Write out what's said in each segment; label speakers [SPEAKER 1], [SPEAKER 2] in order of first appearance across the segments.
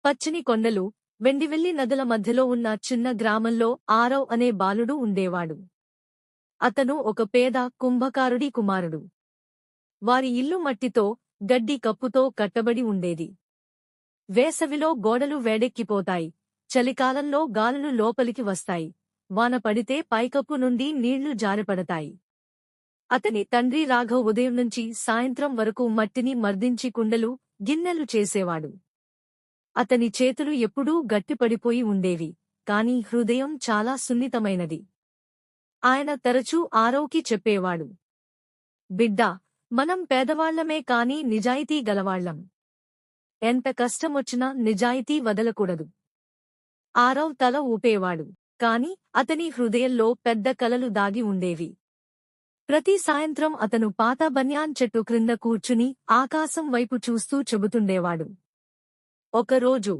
[SPEAKER 1] పచ్చని కొండలు, వెండివెల్లి నదుల మధ్యలో ఉన్న చిన్న గ్రామంలో ఆరవ్ అనే బాలుడు ఉండేవాడు. అతను ఒక పేద కుంభకారుడి కుమారుడు. వారి ఇల్లు మట్టితో, గడ్డి కప్పుతో కట్టబడి ఉండేది. వేసవిలో గోడలు వేడెక్కిపోతాయి, చలికాలంలో గాలులు లోపలికి వస్తాయి, వాన పడితే పైకప్పు నుండి నీళ్లు జారిపడతాయి. అతని తండ్రి రాఘవ్ ఉదయం నుంచి సాయంత్రం వరకు మట్టిని మర్దించి కుండలు, గిన్నెలు చేసేవాడు. అతని చేతులు ఎప్పుడూ గట్టిపడిపోయి ఉండేవి, కాని హృదయం చాలా సున్నితమైనది. ఆయన తరచూ ఆరవ్కి చెప్పేవాడు, బిడ్డా, మనం పేదవాళ్లమే కాని నిజాయితీ గలవాళ్లం. ఎంత కష్టమొచ్చినా నిజాయితీ వదలకూడదు. ఆరవ్ తల ఊపేవాడు, కాని అతని హృదయంలో పెద్ద కలలు దాగి ఉండేవి. ప్రతి సాయంత్రం అతను పాత బన్యాన్ చెట్టు క్రింద కూర్చుని ఆకాశం వైపు చూస్తూ చెబుతుండేవాడు, ఒకరోజు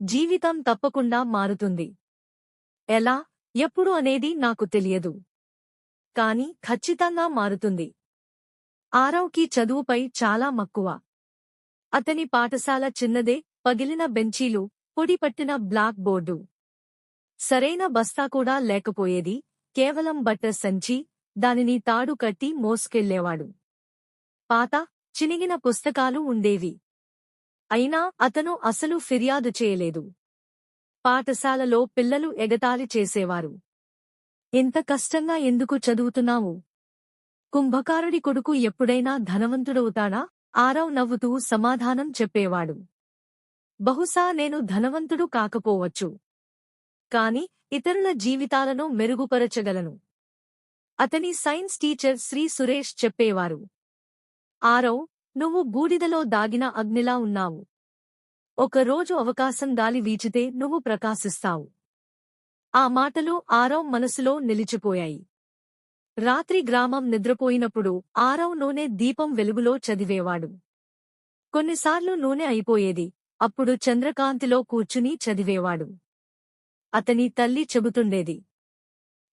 [SPEAKER 1] జీవితం తప్పకుండా మారుతుంది. ఎలా, ఎప్పుడు అనేది నాకు తెలియదు, కాని ఖచ్చితంగా మారుతుంది. ఆరవ్కి చదువుపై చాలా మక్కువ. అతని పాఠశాల చిన్నదే, పగిలిన బెంచీలు, పొడిపట్టిన బ్లాక్ బోర్డు, సరైన బస్తా కూడా లేకపోయేది. కేవలం బట్ట సంచి, దానిని తాడు కట్టి మోసుకెళ్లేవాడు. పాత, చినిగిన పుస్తకాలు ఉండేవి. అయినా అతను అసలు ఫిర్యాదు చేయలేదు. పాఠశాలలో పిల్లలు ఎగతాళి చేసేవారు. ఇంత కష్టంగా ఎందుకు చదువుతున్నావు? కుంభకారుడి కొడుకు ఎప్పుడైనా ధనవంతుడవుతాడా? ఆరవ్ నవ్వుతూ సమాధానం చెప్పేవాడు, బహుశా నేను ధనవంతుడు కాకపోవచ్చు, కాని ఇతరుల జీవితాలను మెరుగుపరచగలను. అతని సైన్స్ టీచర్ శ్రీ సురేష్ చెప్పేవారు, ఆరవ్, నువ్వు బూడిదలో దాగిన అగ్నిలా ఉన్నావు. ఒకరోజు అవకాశం గాలి వీచితే నువ్వు ప్రకాశిస్తావు. ఆ మాటలు ఆరవ్ మనసులో నిలిచిపోయాయి. రాత్రి గ్రామం నిద్రపోయినప్పుడు ఆరవ్ నూనె దీపం వెలుగులో చదివేవాడు. కొన్నిసార్లు నూనె అయిపోయేది, అప్పుడు చంద్రకాంతిలో కూర్చుని చదివేవాడు. అతని తల్లి చెబుతుండేది,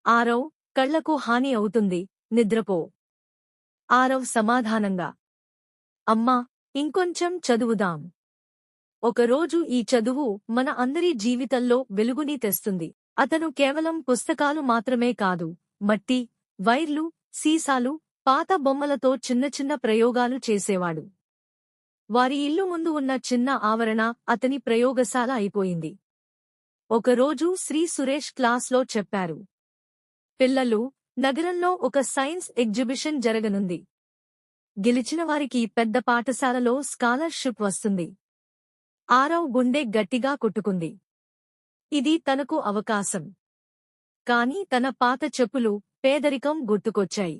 [SPEAKER 1] ఆరవ్, కళ్లకు హాని అవుతుంది, నిద్రపో. ఆరవ్ సమాధానంగా, అమ్మా, ఇంకొంచెం చదువుదాం. ఒకరోజు ఈ చదువు మన అందరి జీవితంలో వెలుగుని తెస్తుంది. అతను కేవలం పుస్తకాలు మాత్రమే కాదు, మట్టి, వైర్లు, సీసాలు, పాత బొమ్మలతో చిన్న చిన్న ప్రయోగాలు చేసేవాడు. వారి ఇల్లు ముందు ఉన్న చిన్న ఆవరణ అతని ప్రయోగశాల అయిపోయింది. ఒకరోజు శ్రీ సురేష్ క్లాస్లో చెప్పారు, పిల్లలు, నగరంలో ఒక సైన్స్ ఎగ్జిబిషన్ జరగనుంది. గెలిచిన వారికి పెద్ద పాఠశాలలో స్కాలర్షిప్ వస్తుంది. ఆరవ్ గుండె గట్టిగా కొట్టుకుంది. ఇది తనకు అవకాశం. కాని తన పాత చెప్పులు, పేదరికం గుర్తుకొచ్చాయి.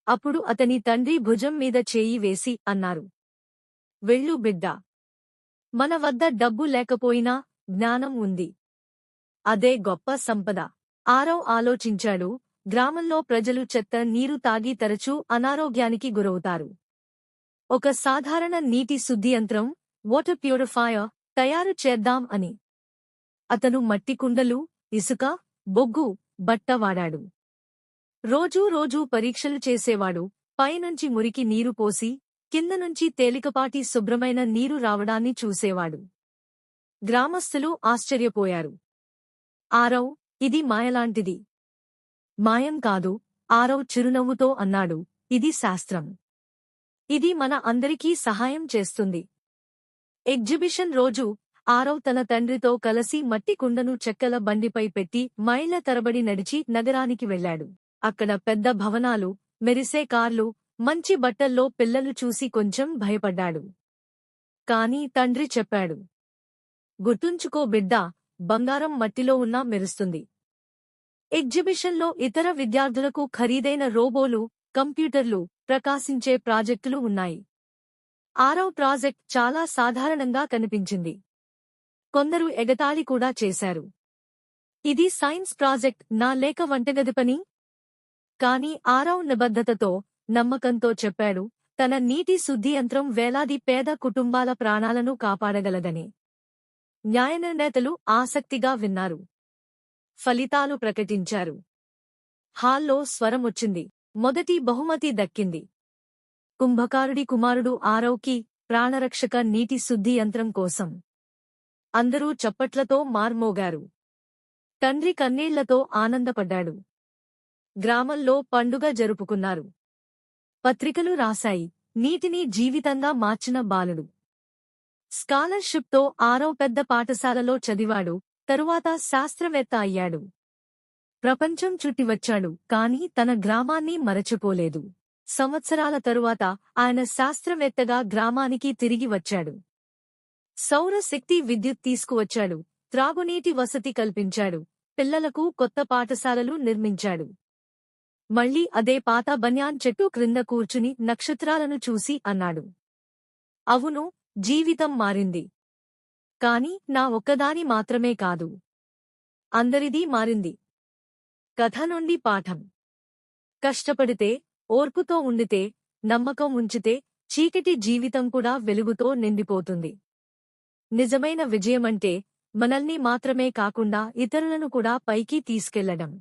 [SPEAKER 1] అప్పుడు అతని తండ్రి భుజం మీద చేయి వేసి అన్నారు, వెళ్ళు బిడ్డా. మన వద్ద డబ్బు లేకపోయినా జ్ఞానం ఉంది. అదే గొప్ప సంపద. ఆరవ్ ఆలోచించాడు, గ్రామంలో ప్రజలు చెత్త నీరు తాగి తరచూ అనారోగ్యానికి గురవుతారు. ఒక సాధారణ నీటి శుద్ధి యంత్రం, వాటర్ ప్యూరిఫైయర్, తయారు చేద్దాం అని. అతను మట్టి కుండలు, ఇసుక, బొగ్గు, బట్ట వాడాడు. రోజూ పరీక్షలు చేసేవాడు. పైనుంచి మురికి నీరు పోసి, కింద నుంచి తేలికపాటి శుభ్రమైన నీరు రావడాన్ని చూసేవాడు. గ్రామస్థులు ఆశ్చర్యపోయారు. ఆరవ్, ఇది మాయలాంటిది. మాయం కాదు, ఆరవ్ చిరునవ్వుతో అన్నాడు, ఇది శాస్త్రం. ఇది మన అందరికీ సహాయం చేస్తుంది. ఎగ్జిబిషన్ రోజు ఆరవ్ తన తండ్రితో కలిసి మట్టి కుండను చెక్కల బండిపై పెట్టి మైళ్ల తరబడి నడిచి నగరానికి వెళ్లాడు. అక్కడ పెద్ద భవనాలు, మెరిసే కార్లు, మంచి బట్టల్లో పిల్లలు చూసి కొంచెం భయపడ్డాడు. కాని తండ్రి చెప్పాడు, గుర్తుంచుకో బిడ్డా, బంగారం మట్టిలో ఉన్నా మెరుస్తుంది. ఎగ్జిబిషన్లో ఇతర విద్యార్థులకు ఖరీదైన రోబోలు, కంప్యూటర్లు, ప్రకాశించే ప్రాజెక్టులు ఉన్నాయి. ఆరవ్ ప్రాజెక్ట్ చాలా సాధారణంగా కనిపించింది. కొందరు ఎగతాళి కూడా చేశారు. ఇది సైన్స్ ప్రాజెక్ట్ నా లేక వంటగది పని? కాని ఆరవ్ నిబద్ధతతో, నమ్మకంతో చెప్పాడు, తన నీటి శుద్ధి యంత్రం వేలాది పేద కుటుంబాల ప్రాణాలను కాపాడగలదని. న్యాయనిర్ణేతలు ఆసక్తిగా విన్నారు. ఫలితాలు ప్రకటించారు. హాల్లో స్వరమొచ్చింది. మొదటి బహుమతి దక్కింది. కుంభకారుడి కుమారుడు ఆరవ్కి ప్రాణరక్షక నీటి శుద్ధి యంత్రం కోసం అందరూ చప్పట్లతో మార్మోగారు. తండ్రి కన్నీళ్లతో ఆనందపడ్డాడు. గ్రామంలో పండుగ జరుపుకున్నారు. పత్రికలు రాశాయి, నీటిని జీవితంగా మార్చిన బాలుడు. స్కాలర్షిప్తో 6వ పెద్ద పాఠశాలలో చదివాడు. తరువాత శాస్త్రవేత్త అయ్యాడు. ప్రపంచం చుట్టి వచ్చాడు, కాని తన గ్రామాన్ని మరచిపోలేదు. సంవత్సరాల తరువాత ఆయన శాస్త్రవేత్తగా గ్రామానికి తిరిగి వచ్చాడు. సౌర శక్తి విద్యుత్ తీసుకువచ్చాడు. త్రాగునీటి వసతి కల్పించాడు. పిల్లలకు కొత్త పాఠశాలలు నిర్మించాడు. మళ్ళీ అదే పాత బన్యాన్ చెట్టు క్రింద కూర్చుని నక్షత్రాలను చూసి అన్నాడు, అవును, జీవితం మారింది. కాని నా ఒక్కదాని మాత్రమే కాదు, అందరిదీ మారింది. కథ నుండి పాఠం: కష్టపడితే, ఓర్పుతో ఉండితే, నమ్మకం ఉంచితే చీకటి జీవితం కూడా వెలుగుతో నిండిపోతుంది. నిజమైన విజయమంటే మనల్ని మాత్రమే కాకుండా ఇతరులను కూడా పైకి తీసుకెళ్లడం.